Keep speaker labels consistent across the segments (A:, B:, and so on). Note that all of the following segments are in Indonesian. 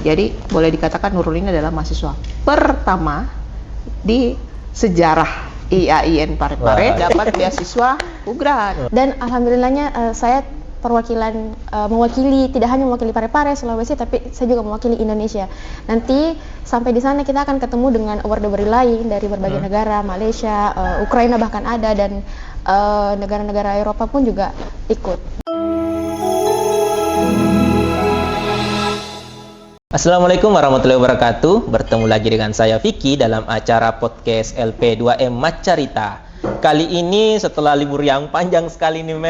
A: Jadi boleh dikatakan Nurul ini adalah mahasiswa pertama di sejarah IAIN Parepare dapat beasiswa UGRAD.
B: Dan alhamdulillahnya saya perwakilan mewakili, tidak hanya mewakili Parepare Sulawesi, tapi saya juga mewakili Indonesia. Nanti sampai di sana kita akan ketemu dengan award-award lain dari berbagai negara, Malaysia, Ukraina bahkan ada, dan negara-negara Eropa pun juga ikut.
C: Assalamualaikum warahmatullahi wabarakatuh. Bertemu lagi dengan saya Vicky dalam acara podcast LP2M Macarita. Kali ini setelah libur yang panjang sekali nih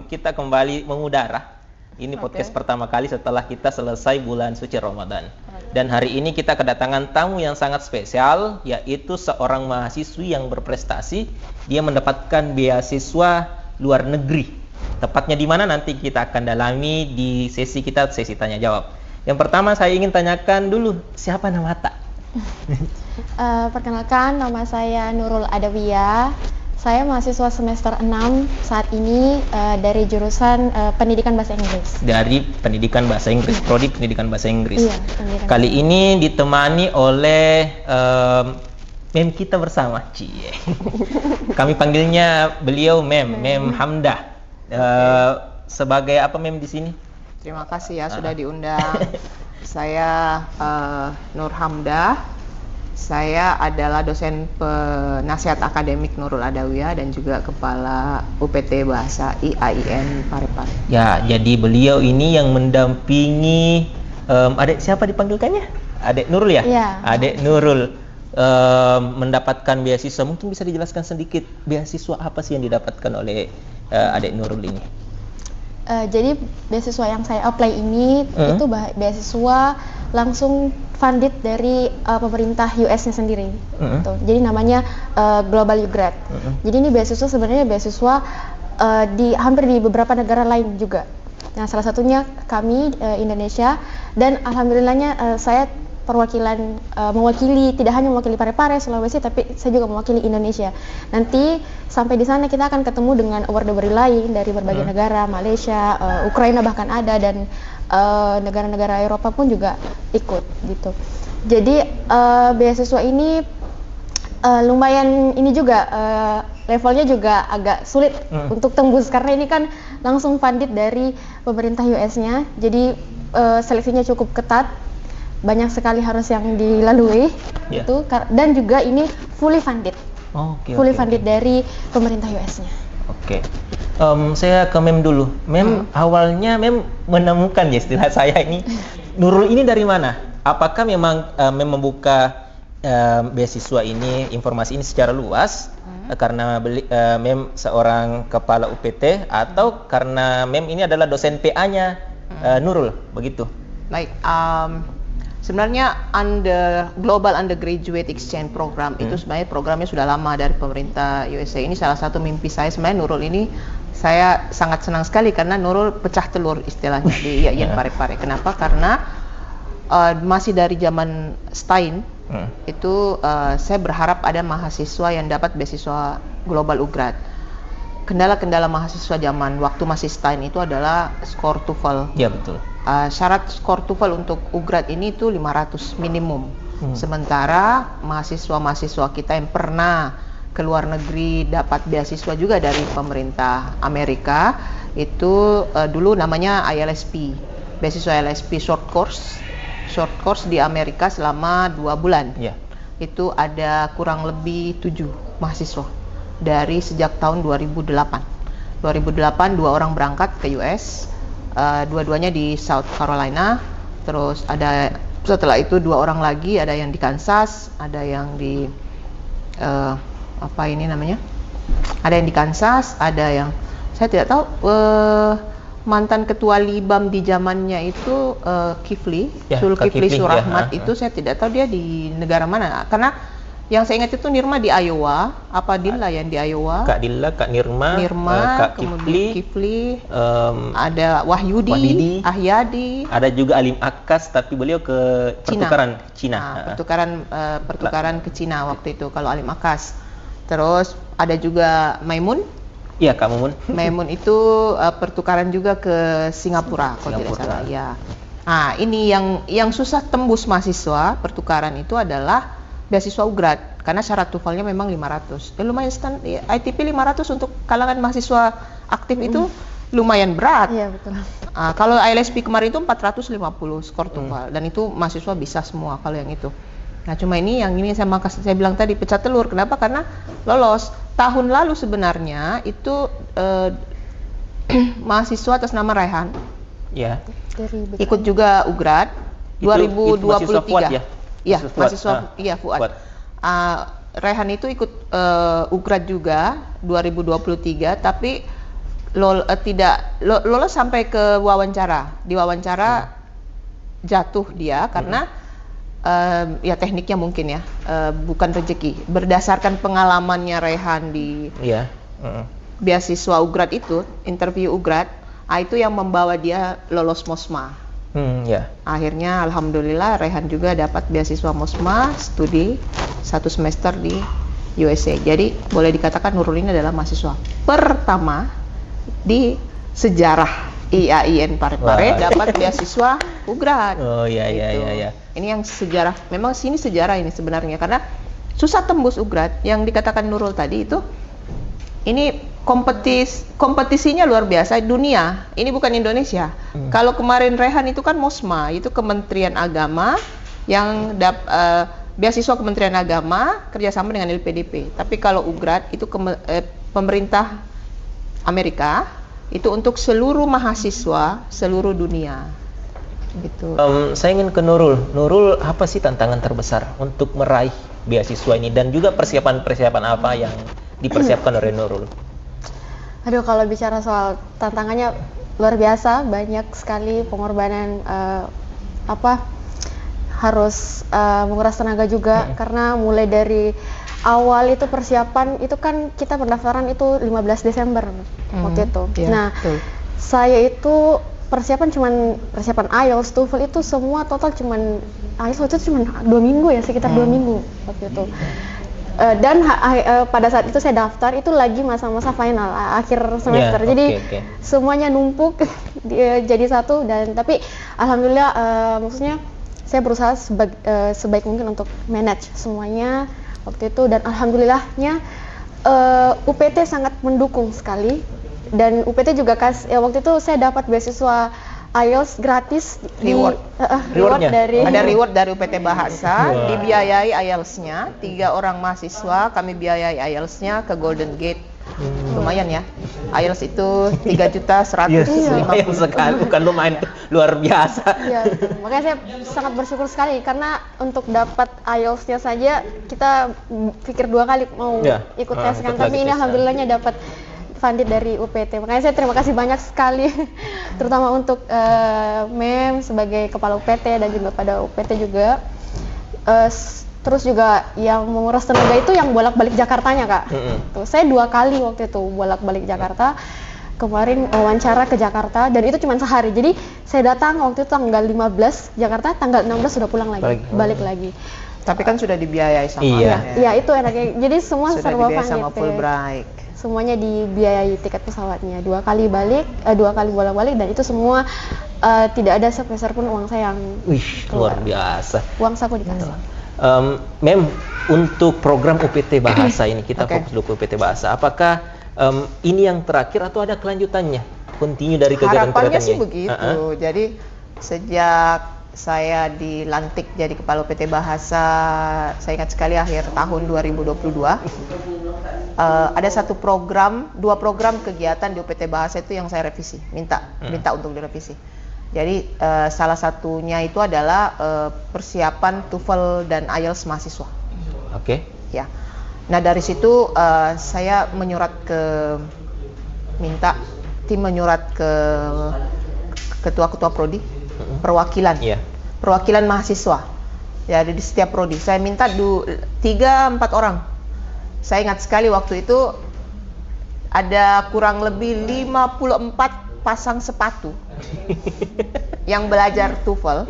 C: kita kembali mengudara. Ini podcast pertama kali setelah kita selesai bulan suci Ramadan. Dan hari ini kita kedatangan tamu yang sangat spesial, yaitu seorang mahasiswi yang berprestasi. Dia mendapatkan beasiswa luar negeri. Tepatnya di mana nanti kita akan dalami di sesi tanya jawab. Yang pertama saya ingin tanyakan dulu, siapa nama Ata?
B: Perkenalkan, nama saya Nurul Adawiyah. Saya mahasiswa semester 6 saat ini dari jurusan Pendidikan Bahasa Inggris. Dari
C: Pendidikan Bahasa Inggris, Prodi Pendidikan Bahasa Inggris.
B: Iya,
C: Kali ini ditemani oleh mem kita bersama, Cie. Kami panggilnya beliau Mem Hamdah. Sebagai apa Mem di sini?
A: Terima kasih ya sudah diundang. Saya Nur Hamdah. Saya adalah dosen penasihat akademik Nurul Adawiyah dan juga kepala UPT Bahasa IAIN Parepare.
C: Ya, jadi beliau ini yang mendampingi adik siapa dipanggilkannya? Adik Nurul ya?
B: Iya.
C: Adik Nurul mendapatkan beasiswa. Mungkin bisa dijelaskan sedikit beasiswa apa sih yang didapatkan oleh adik Nurul ini?
B: Jadi beasiswa yang saya apply ini itu beasiswa langsung funded dari pemerintah US-nya sendiri. Gitu. Jadi namanya Global UGRAD. Jadi ini beasiswa sebenarnya beasiswa hampir di beberapa negara lain juga. Nah, salah satunya kami Indonesia, dan alhamdulillahnya saya perwakilan mewakili, tidak hanya mewakili Parepare Sulawesi, tapi saya juga mewakili Indonesia. Nanti sampai di sana kita akan ketemu dengan award-award lain dari berbagai negara, Malaysia, Ukraina bahkan ada, dan negara-negara Eropa pun juga ikut gitu. Jadi beasiswa ini lumayan ini juga levelnya juga agak sulit untuk tembus karena ini kan langsung funded dari pemerintah US-nya. Jadi seleksinya cukup ketat. Banyak sekali harus yang dilalui itu, dan juga ini fully funded, funded dari pemerintah US-nya.
C: Saya ke Mem dulu. Mem awalnya Mem menemukan ya istilah saya ini Nurul ini dari mana? Apakah memang Mem membuka beasiswa ini, informasi ini secara luas karena Mem seorang kepala UPT atau karena Mem ini adalah dosen PA-nya Nurul begitu?
A: Baik. Sebenarnya Global Undergraduate Exchange Program itu sebenarnya programnya sudah lama dari pemerintah USA. Ini salah satu mimpi saya sebenarnya. Nurul ini saya sangat senang sekali karena Nurul pecah telur istilahnya di IAIN Parepare. Kenapa? Karena masih dari zaman Stein itu saya berharap ada mahasiswa yang dapat beasiswa Global UGRAD. Kendala-kendala mahasiswa zaman waktu masih Stein itu adalah skor TOEFL.
C: Ya, betul.
A: Syarat skor TOEFL untuk UGRAD ini itu 500 minimum. Sementara mahasiswa-mahasiswa kita yang pernah ke luar negeri dapat beasiswa juga dari pemerintah Amerika itu dulu namanya ILSP, beasiswa ILSP short course di Amerika selama 2 bulan. Itu ada kurang lebih 7 mahasiswa dari sejak tahun 2008. 2 orang berangkat ke US. Dua-duanya di South Carolina, terus ada setelah itu 2 orang lagi, ada yang di Kansas, ada yang di ada yang di Kansas, ada yang saya tidak tahu mantan ketua Libam di zamannya itu Kifli Surahmat itu saya tidak tahu dia di negara mana karena yang saya ingat itu Nirma di Iowa, apa Dilla yang di Iowa?
C: Kak Dilla, Kak Nirma, Kak
A: Kifli, ada Wahyudi, Ahyadi,
C: ada juga Alim Akas, tapi beliau ke pertukaran Cina.
A: Pertukaran ke Cina waktu itu kalau Alim Akas. Terus ada juga Maimun.
C: Iya, Kak Maimun.
A: Maimun itu pertukaran juga ke Singapura kalau tidak salah. Ya. Nah, ini yang susah tembus mahasiswa pertukaran itu adalah beasiswa UGRAD karena syarat TOEFL-nya memang 500. Lumayan ITP 500 untuk kalangan mahasiswa aktif itu lumayan berat.
B: Iya, betul.
A: Kalau ILSP kemarin itu 450 skor TOEFL dan itu mahasiswa bisa semua kalau yang itu. Nah, cuma ini saya bilang tadi pecah telur. Kenapa? Karena lolos. Tahun lalu sebenarnya itu mahasiswa atas nama Rehan.
C: Ya.
A: Ikut juga UGRAD 2023.
C: Mahasiswa Fuad ya?
A: Iya, mahasiswa Fuad. Rehan itu ikut UGRAD juga 2023 tapi lolos sampai ke wawancara. Di wawancara jatuh dia karena ya tekniknya mungkin ya, bukan rezeki. Berdasarkan pengalamannya Rehan di beasiswa UGRAD itu, interview UGRAD, itu yang membawa dia lolos MOSMA. Akhirnya alhamdulillah Rehan juga dapat beasiswa MOSMA studi 1 semester di USA. Jadi boleh dikatakan Nurul ini adalah mahasiswa pertama di sejarah IAIN Parepare dapat beasiswa UGRAD.
C: Oh iya.
A: Ini yang sejarah. Memang sini sejarah ini sebenarnya karena susah tembus UGRAD. Yang dikatakan Nurul tadi itu ini kompetisinya luar biasa dunia. Ini bukan Indonesia. Kalau kemarin Rehan itu kan MOSMA, itu Kementerian Agama yang beasiswa Kementerian Agama kerjasama dengan LPDP. Tapi kalau UGRAD itu pemerintah Amerika itu untuk seluruh mahasiswa seluruh dunia. Gitu.
C: Saya ingin ke Nurul. Nurul, apa sih tantangan terbesar untuk meraih beasiswa ini dan juga persiapan apa yang dipersiapkan oleh Nurul?
B: Aduh, kalau bicara soal tantangannya luar biasa, banyak sekali pengorbanan, harus menguras tenaga juga karena mulai dari awal itu persiapan itu kan kita pendaftaran itu 15 Desember waktu itu. Saya itu persiapan IELTS, TOEFL itu semua total IELTS itu cuma 2 minggu ya, sekitar 2 minggu waktu itu. Dan pada saat itu saya daftar itu lagi masa-masa final akhir semester, jadi semuanya numpuk jadi satu. Dan tapi alhamdulillah maksudnya saya berusaha sebaik mungkin untuk manage semuanya waktu itu, dan alhamdulillahnya UPT sangat mendukung sekali, dan UPT juga waktu itu saya dapat beasiswa IELTS gratis, reward dari
A: ada reward dari UPT Bahasa, dibiayai IELTS-nya, 3 orang mahasiswa kami biayai IELTS-nya ke Golden Gate. Lumayan ya, IELTS itu 3.150.000
C: sekali, bukan lumayan, luar biasa.
B: Makanya saya sangat bersyukur sekali karena untuk dapat IELTS-nya saja kita pikir 2 kali mau ikut tes kan, tapi ini alhamdulillahnya dapat funded dari UPT. Makanya saya terima kasih banyak sekali terutama untuk MEM sebagai kepala UPT dan juga pada UPT juga. Terus juga yang menguras tenaga itu yang bolak-balik Jakartanya, Kak. Tuh, saya 2 kali waktu itu bolak-balik Jakarta. Kemarin wawancara ke Jakarta dan itu cuma sehari. Jadi saya datang waktu itu tanggal 15 Jakarta, tanggal 16 sudah pulang lagi, balik lagi.
A: Tapi kan sudah dibiayai sama
B: Iya, itu enaknya. Jadi semua serba
A: dibiayai sama
B: funded.
A: Fulbright.
B: Semuanya dibiayai tiket pesawatnya, 2 kali balik, 2 kali bolak-balik, dan itu semua tidak ada sepeser pun uang saya yang
C: luar biasa.
B: Uang saku dikasih.
C: Mem, untuk program UPT Bahasa ini kita fokus dulu ke UPT Bahasa. Apakah ini yang terakhir atau ada kelanjutannya? Continue dari kegiatan-kegiatannya?
A: Harapannya sih begitu. Jadi sejak saya dilantik jadi kepala UPT Bahasa, saya ingat sekali akhir tahun 2022, ada 2 program kegiatan di UPT Bahasa itu yang saya revisi, minta untuk direvisi. Jadi salah satunya itu adalah persiapan TOEFL dan IELTS mahasiswa. Ya. Nah dari situ saya menyurat ke ketua-ketua prodi, perwakilan mahasiswa. Ya, di setiap prodi saya minta 3-4 orang. Saya ingat sekali waktu itu ada kurang lebih 54 pasang sepatu yang belajar TOEFL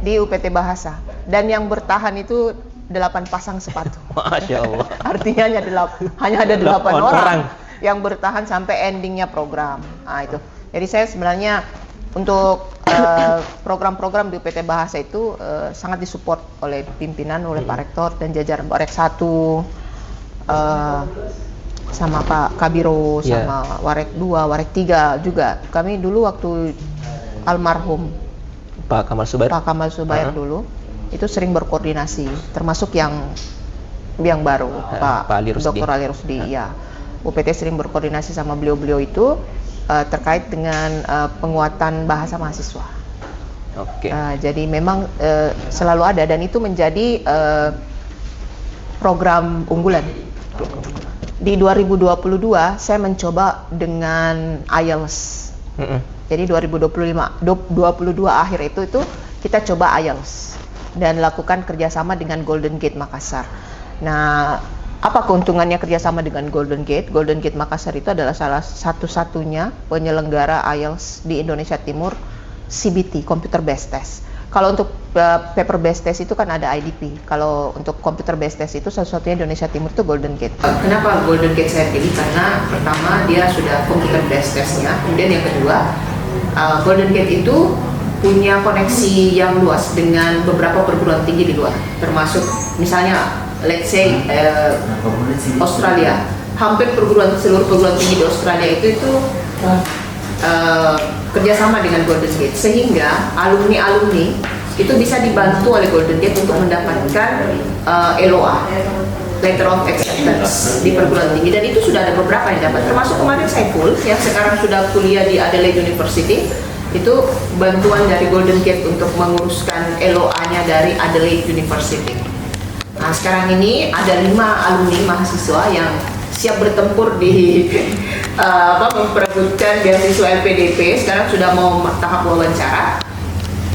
A: di UPT Bahasa, dan yang bertahan itu 8 pasang sepatu.
C: Masya Allah.
A: Artinya hanya ada 8 orang yang bertahan sampai endingnya program. Nah itu. Jadi saya sebenarnya Untuk program-program di UPT Bahasa itu sangat disupport oleh pimpinan, oleh Pak Rektor dan jajaran Warek 1, sama Pak Kabiro, sama Warek 2, Warek 3 juga. Kami dulu waktu almarhum
C: Pak Kamal Subair
A: dulu itu sering berkoordinasi, termasuk yang baru Pak Dr. Ali Rusdi. Ya, UPT sering berkoordinasi sama beliau itu terkait dengan penguatan bahasa mahasiswa. Jadi memang selalu ada, dan itu menjadi program unggulan. Di 2022 saya mencoba dengan IELTS. Jadi 2022 akhir itu kita coba IELTS dan lakukan kerjasama dengan Golden Gate Makassar. Nah, apa keuntungannya kerjasama dengan Golden Gate? Golden Gate Makassar itu adalah salah satu-satunya penyelenggara IELTS di Indonesia Timur CBT, Computer Based Test. Kalau untuk paper based test itu kan ada IDP. Kalau untuk computer based test itu satu-satunya Indonesia Timur itu Golden Gate. Kenapa Golden Gate saya pilih? Karena pertama dia sudah computer based testnya, kemudian yang kedua Golden Gate itu punya koneksi yang luas dengan beberapa perguruan tinggi di luar, termasuk misalnya let's say Australia. Hampir seluruh perguruan tinggi di Australia itu kerjasama dengan Golden Gate, sehingga alumni itu bisa dibantu oleh Golden Gate untuk mendapatkan LOA, Letter of Acceptance, di perguruan tinggi, dan itu sudah ada beberapa yang dapat, termasuk kemarin Saiful yang sekarang sudah kuliah di Adelaide University. Itu bantuan dari Golden Gate untuk menguruskan LOA-nya dari Adelaide University. Nah, sekarang ini ada 5 alumni mahasiswa yang siap bertempur di memperebutkan beasiswa LPDP. Sekarang sudah mau tahap wawancara.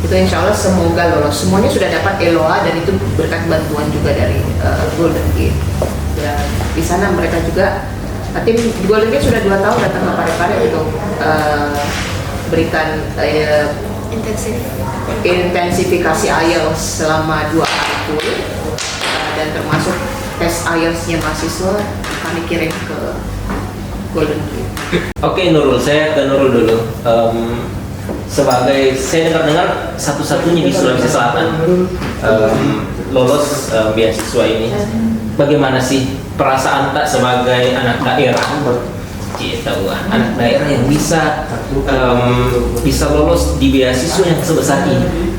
A: Itu insya Allah semoga lolos. Semuanya sudah dapat LOA dan itu berkat bantuan juga dari Golden Gate. Dan di sana mereka juga, tim Golden Gate sudah 2 tahun datang ke Parepare untuk berikan intensifikasi IELTS selama 2 hari full, dan termasuk tes IELTS-nya mahasiswa kami kirim ke Golden Gate.
C: Oke Nurul, saya ke Nurul dulu. Sebagai saya dengar satu-satunya di Sulawesi Selatan lolos beasiswa ini, bagaimana sih perasaan tak sebagai anak daerah? Anak daerah yang bisa lolos di beasiswa yang sebesar ini,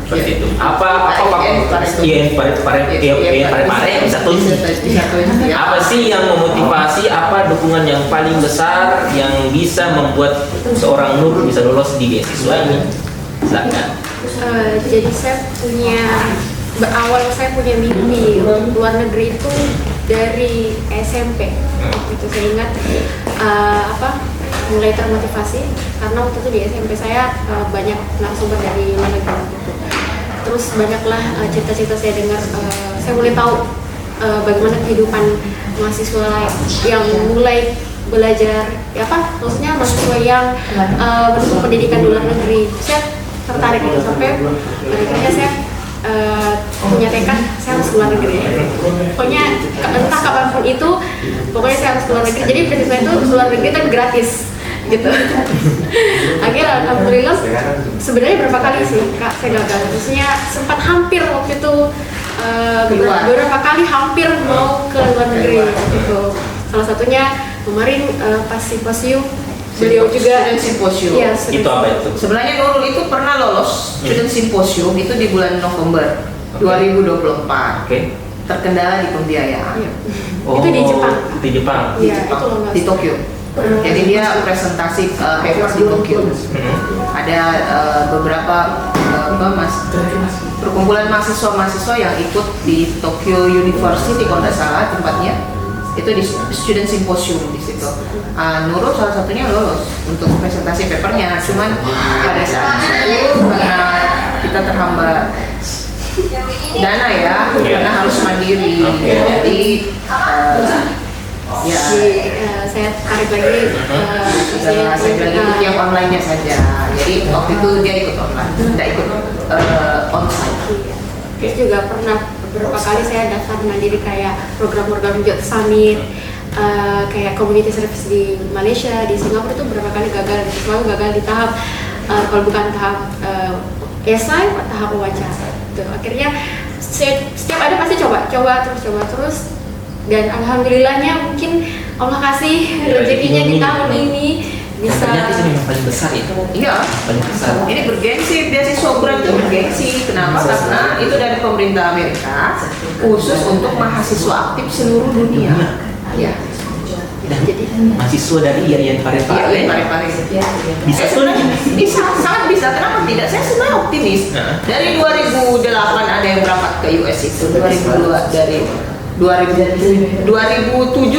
C: seperti itu. Apa apa sih yang memotivasi, apa dukungan yang paling besar yang bisa membuat seorang Nur bisa lolos di beasiswa ini? Silakan.
B: Jadi saya punya mimpi luar negeri itu dari SMP. Itu saya ingat mulai termotivasi karena waktu itu di SMP saya banyak narasumber dari luar negeri gitu. Terus banyaklah cerita-cerita saya dengar, saya mulai tahu bagaimana kehidupan mahasiswa yang mulai belajar, maksudnya mahasiswa yang menempuh pendidikan di luar negeri. Saya tertarik gitu sampai akhirnya saya punya tekad saya harus keluar negeri. Pokoknya entah kapanpun itu, pokoknya saya harus keluar negeri. Jadi beasiswa itu keluar negeri tapi gratis gitu. Akhirnya alhamdulillah sebenarnya berapa kali sih Kak saya gagal. Maksudnya sempat hampir waktu itu beberapa kali hampir mau ke luar negeri gitu. Salah satunya kemarin pas simposium beliau juga
A: simposium.
B: Ya,
C: itu apa itu?
A: Sebenarnya Nurul itu pernah lolos student simposium itu di bulan November 2024. Terkendala di pembiayaan.
B: Itu di Jepang.
C: Di Jepang.
B: Iya, itu
A: di Tokyo. Jadi dia presentasi paper di Tokyo. Ada beberapa perkumpulan mahasiswa yang ikut di Tokyo University kalau tidak salah tempatnya. Itu di student symposium di situ. Nurul salah satunya lolos untuk presentasi papernya, cuman pada saat itu karena kita terhambat dana ya, karena harus mandiri. Jadi
B: saya tarik lagi
A: saya ikut yang online-nya saja. Jadi waktu itu dia ikut online, tidak ikut onsite.
B: Terus juga pernah beberapa kali saya daftar mandiri kayak program-program Youth Summit, kayak community service di Malaysia, di Singapura itu beberapa kali gagal. Selalu gagal di tahap kalau bukan tahap esai, tahap wawancara. Tuh, akhirnya setiap ada pasti coba terus, dan alhamdulillahnya mungkin Allah kasih rezekinya di tahun ini bisa.
C: Ternyata itu memang paling besar itu.
A: Iya,
C: Paling besar.
A: ini bergengsi, beasiswa Ugran itu bergengsi. Kenapa? Karena itu dari pemerintah Amerika khusus untuk mahasiswa aktif seluruh dunia. Ya.
C: Dan jadi mahasiswa dari IAIN Parepare.
A: Iya, Parepare.
C: Bisa
A: Bisa, sangat bisa. Kenapa tidak? Saya sebenarnya optimis. Dari 2008 ada yang berangkat ke US itu. 2002 dari 2007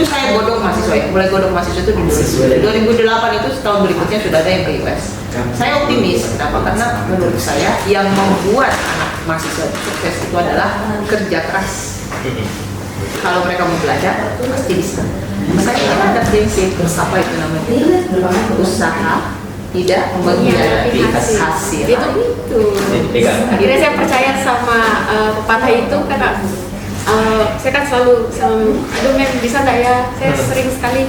A: saya godok mahasiswa, mulai godok mahasiswa itu di 2008 itu setahun berikutnya sudah ada yang ke US. Saya optimis, kenapa? Karena menurut saya yang membuat anak mahasiswa sukses itu adalah kerja keras. Kalau mereka mau belajar, pasti bisa. Saya kan ada prinsip apa itu namanya? Usaha tidak mengkhianati hasil. Itu.
B: Akhirnya saya percaya sama pepatah itu karena saya kan selalu aduh Mem bisa nggak ya, saya sering sekali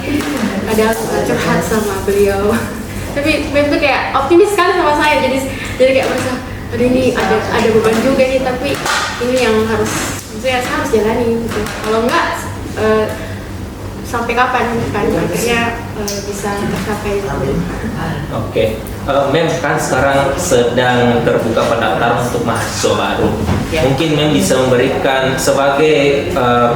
B: kadang curhat sama beliau, tapi Mem tuh kayak optimis sekali sama saya, jadi kayak merasa aduh ini ada beban juga nih, tapi ini yang saya harus jalani gitu. Kalau enggak sampai kapan kan akhirnya bisa tercapai.
C: Oke. Mem kan sekarang sedang terbuka pendaftaran untuk mahasiswa baru. Mungkin Mem bisa memberikan sebagai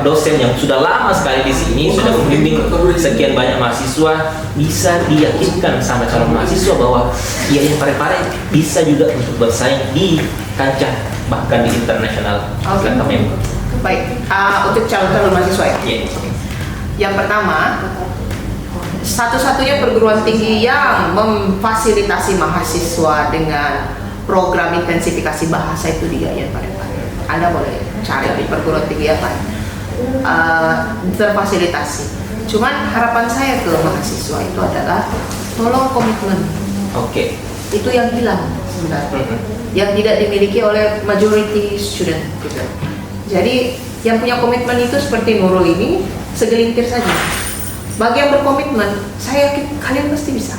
C: dosen yang sudah lama sekali di sini, sudah membimbing sekian banyak mahasiswa, bisa diyakinkan sama calon mahasiswa bahwa IAIN Parepare bisa juga untuk bersaing di kancah bahkan di internasional. Silakan Mem.
A: Baik, untuk calon mahasiswa ya. Yang pertama, satu-satunya perguruan tinggi yang memfasilitasi mahasiswa dengan program intensifikasi bahasa itu di IAIN Parepare. Anda boleh cari di perguruan tinggi yang lain terfasilitasi. Cuman harapan saya ke mahasiswa itu adalah tolong komitmen.
C: Oke.
A: Itu yang hilang sebenarnya, yang tidak dimiliki oleh majority student gitu. Jadi yang punya komitmen itu seperti Nurul ini segelintir saja. Bagi yang berkomitmen, saya yakin kalian pasti bisa.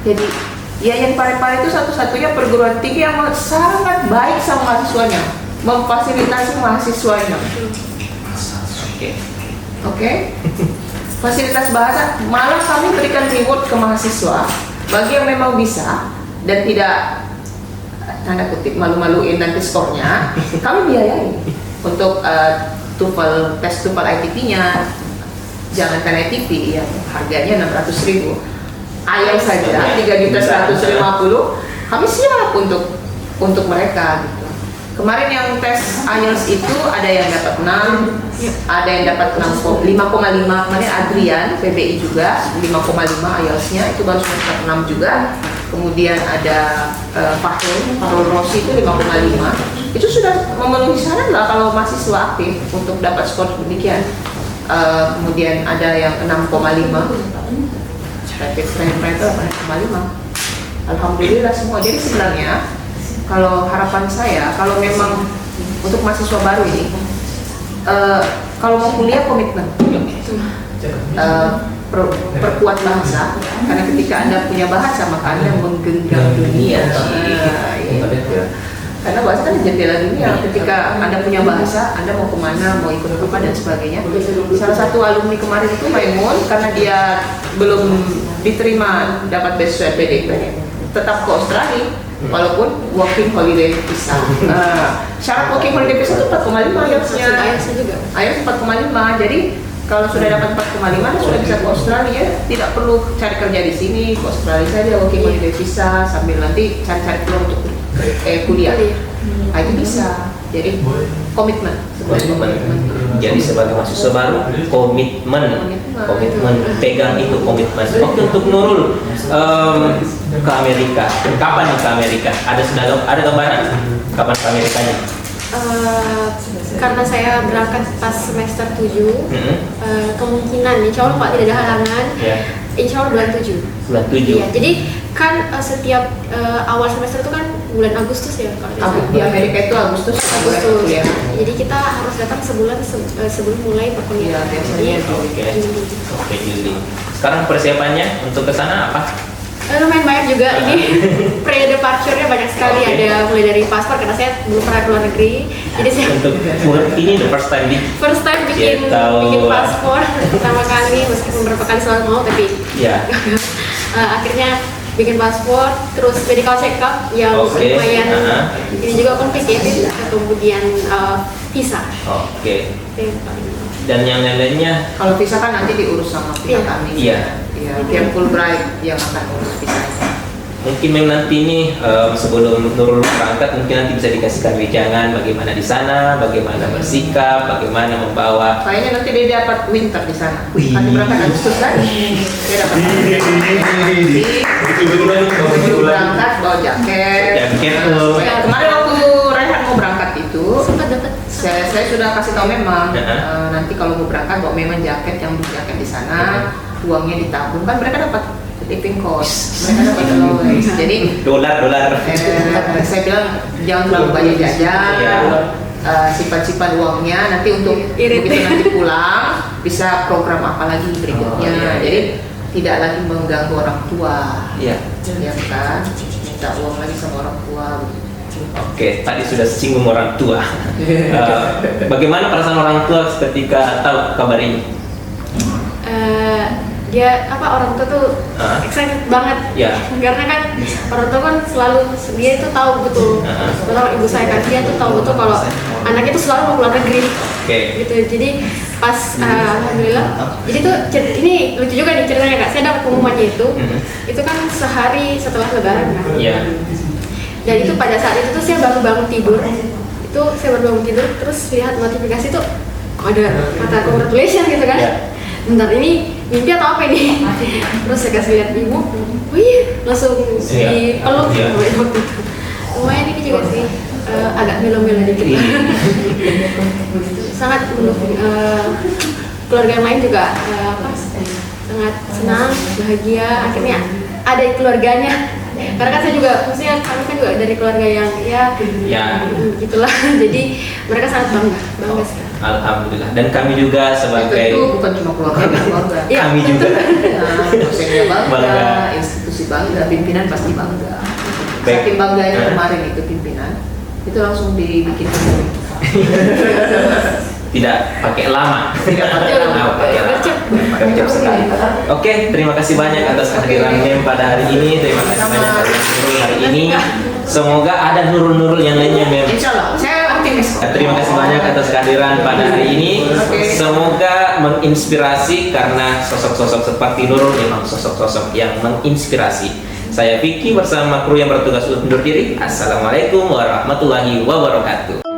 A: Jadi IAIN Parepare itu satu-satunya perguruan tinggi yang sangat baik sama mahasiswanya, memfasilitasi mahasiswanya. Oke. Fasilitas bahasa, malah kami berikan reward ke mahasiswa bagi yang memang bisa dan tidak tanda kutip malu-maluin nanti skornya, kami biayai untuk tes TOEFL ITP-nya. Jangankan ITP yang harganya 600.000, IELTS saja 3.150.000, kami siap untuk mereka gitu. Kemarin yang tes IELTS itu ada yang dapat 6, ada yang dapat 5,5. Kemarin Adrian PBI juga 5,5 IELTS-nya, itu baru semester 6 juga. Kemudian ada Fahrul Rossi itu 5,5. Itu sudah memenuhi syarat lah kalau mahasiswa aktif untuk dapat skor demikian. Kemudian ada yang 6,5, rapid strength itu 6,5. Alhamdulillah semua. Jadi sebenarnya kalau harapan saya, kalau memang untuk mahasiswa baru ini, kalau mau kuliah komitmen, perkuat bahasa, karena ketika Anda punya bahasa maka Anda menggenggam dunia. Karena bahasa kan jendela dunia. Ketika Anda punya bahasa, Anda mau kemana, mau ikut apa dan sebagainya. Salah satu alumni kemarin itu Maimun, karena dia belum diterima dapat beasiswa LPDP, tetap ke Australia walaupun working holiday visa. Syarat working holiday visa itu 4,5 IELTS-nya. IELTS 4,5. Jadi kalau sudah dapat 4,5 Anda sudah bisa ke Australia, tidak perlu cari kerja di sini, ke Australia saja working holiday visa sambil nanti cari-cari peluang untuk kuliah. Itu bisa. Jadi komitmen.
C: Jadi sebagai mahasiswa baru komitmen, pegang itu komitmen. Oke, untuk Nurul ke Amerika. Kapan nih ke Amerika? Ada gambaran kapan ke Amerikanya?
B: Karena saya berangkat pas semester 7, kemungkinan insya Allah Pak tidak ada halangan, insya Allah bulan 7.
C: Bulan 7? Iya,
B: jadi kan setiap awal semester itu kan bulan Agustus ya kalau
A: di Amerika itu Agustus ya.
B: Jadi kita harus datang sebulan sebelum mulai perkuliahan.
C: Oke, Juli. Sekarang persiapannya untuk ke sana apa?
B: Lumayan banyak juga ini pre-departure-nya banyak sekali. Ada mulai dari paspor karena saya belum pernah keluar negeri. Jadi saya
C: Untuk ini the first time
B: bikin paspor pertama kali, meskipun beberapa kali selalu mau tapi akhirnya bikin paspor, terus medical check up yang lumayan ini juga complicated, kemudian visa.
C: Dan yang lainnya?
A: Kalau visa kan nanti diurus sama pihak kami. Iya, pihak Fulbright yang akan urus visa.
C: Mungkin memang nanti ini sebelum Nurul berangkat mungkin nanti bisa dikasihkan wejangan bagaimana di sana, bagaimana bersikap, bagaimana membawa.
A: Kayaknya nanti dia dapat winter di sana. Nanti berangkat Agustus kan? Dia dapat sebelum berangkat bawa jaket. Kemarin waktu Rehan mau berangkat itu, saya sudah kasih tahu memang nanti kalau mau berangkat bawa memang jaket yang jaket di sana, uangnya ditabung kan mereka dapat living cost, mereka dapat allowance. Jadi
C: dolar.
A: Saya bilang jangan terlalu banyak jajan, simpan uangnya nanti untuk begitu nanti pulang bisa program apa lagi berikutnya. Jadi tidak lagi mengganggu orang tua, ya kan? Minta uang lagi sama orang tua.
C: Oke, tadi sudah singgung orang tua. Bagaimana perasaan orang tua ketika tahu kabar ini?
B: Orang tua tuh excited banget, karena kan orang tua kan selalu dia itu tahu betul, terutama ibu saya kan dia tuh tahu betul kalau anaknya tuh selalu mau keluar negeri, gitu. Jadi pas alhamdulillah, jadi tuh ini lucu juga nih ceritanya kak, saya dapat pengumumannya itu kan sehari setelah lebaran kan. Dan itu pada saat itu tuh saya baru bangun tidur, terus lihat notifikasi tuh ada kata congratulations gitu kan. Bentar, ini mimpi atau apa ini? Terus saya kasih lihat ibu, oh iya, langsung dipeluk waktu itu. Lumayan ini juga sih, agak melo-melo dikit. Sangat mendukung. Keluarga yang lain juga sangat senang, bahagia. Akhirnya ada keluarganya. Karena kan saya juga, maksudnya kami kan juga dari keluarga yang gitulah. Jadi mereka sangat bangga sekali.
C: Alhamdulillah. Dan kami juga sebagai
A: itu bukan cuma keluarga,
C: kami juga
A: dosennya bangga, institusi bangga, pimpinan pasti bangga. Saking bangganya kemarin itu pimpinan, itu langsung dibikin
C: tidak pakai lama, gercep sekali. Oke, terima kasih banyak atas kehadirannya pada hari ini. Terima kasih banyak atas Nurul hari ini. Semoga ada Nurul yang lainnya, Mem.
A: Insyaallah, saya optimis.
C: Terima kasih banyak atas kehadiran pada hari ini. Semoga menginspirasi karena sosok-sosok seperti Nurul memang sosok-sosok yang menginspirasi. Saya Vicky bersama kru yang bertugas undur diri. Assalamualaikum warahmatullahi wabarakatuh.